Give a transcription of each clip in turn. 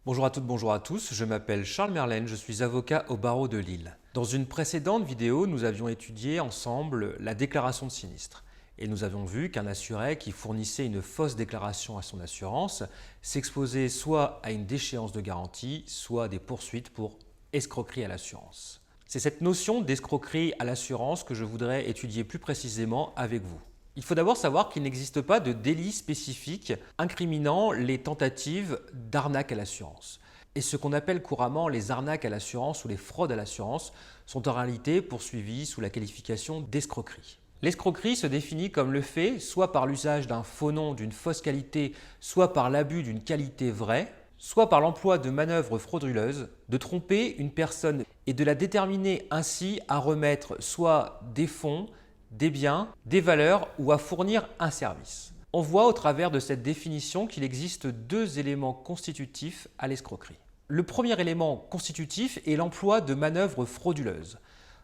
Bonjour à toutes, bonjour à tous, je m'appelle Charles Merlène, je suis avocat au barreau de Lille. Dans une précédente vidéo, nous avions étudié ensemble la déclaration de sinistre. Et nous avions vu qu'un assuré qui fournissait une fausse déclaration à son assurance s'exposait soit à une déchéance de garantie, soit à des poursuites pour escroquerie à l'assurance. C'est cette notion d'escroquerie à l'assurance que je voudrais étudier plus précisément avec vous. Il faut d'abord savoir qu'il n'existe pas de délit spécifique incriminant les tentatives d'arnaque à l'assurance. Et ce qu'on appelle couramment les arnaques à l'assurance ou les fraudes à l'assurance sont en réalité poursuivies sous la qualification d'escroquerie. L'escroquerie se définit comme le fait, soit par l'usage d'un faux nom d'une fausse qualité, soit par l'abus d'une qualité vraie, soit par l'emploi de manœuvres frauduleuses, de tromper une personne et de la déterminer ainsi à remettre soit des fonds, des biens, des valeurs ou à fournir un service. On voit au travers de cette définition qu'il existe deux éléments constitutifs à l'escroquerie. Le premier élément constitutif est l'emploi de manœuvres frauduleuses.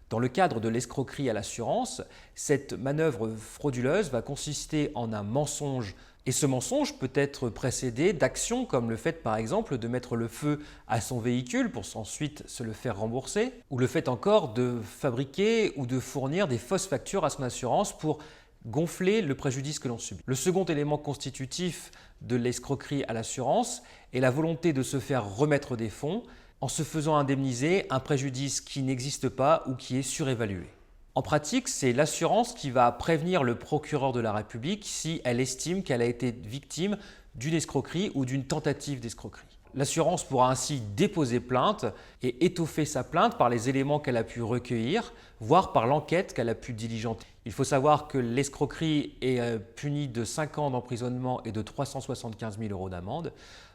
Dans le cadre de l'escroquerie à l'assurance, cette manœuvre frauduleuse va consister en un mensonge et ce mensonge peut être précédé d'actions comme le fait par exemple de mettre le feu à son véhicule pour ensuite se le faire rembourser ou le fait encore de fabriquer ou de fournir des fausses factures à son assurance pour gonfler le préjudice que l'on subit. Le second élément constitutif de l'escroquerie à l'assurance est la volonté de se faire remettre des fonds en se faisant indemniser un préjudice qui n'existe pas ou qui est surévalué. En pratique, c'est l'assurance qui va prévenir le procureur de la République si elle estime qu'elle a été victime d'une escroquerie ou d'une tentative d'escroquerie. L'assurance pourra ainsi déposer plainte et étoffer sa plainte par les éléments qu'elle a pu recueillir, voire par l'enquête qu'elle a pu diligenter. Il faut savoir que l'escroquerie est punie de 5 ans d'emprisonnement et de 375 000 € d'amende.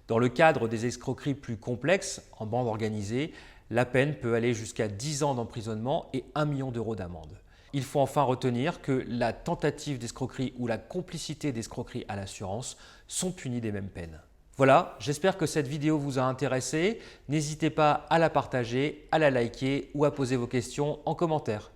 Dans le cadre des escroqueries plus complexes, en bande organisée, la peine peut aller jusqu'à 10 ans d'emprisonnement et 1 million d'euros d'amende. Il faut enfin retenir que la tentative d'escroquerie ou la complicité d'escroquerie à l'assurance sont punies des mêmes peines. Voilà, j'espère que cette vidéo vous a intéressé. N'hésitez pas à la partager, à la liker ou à poser vos questions en commentaire.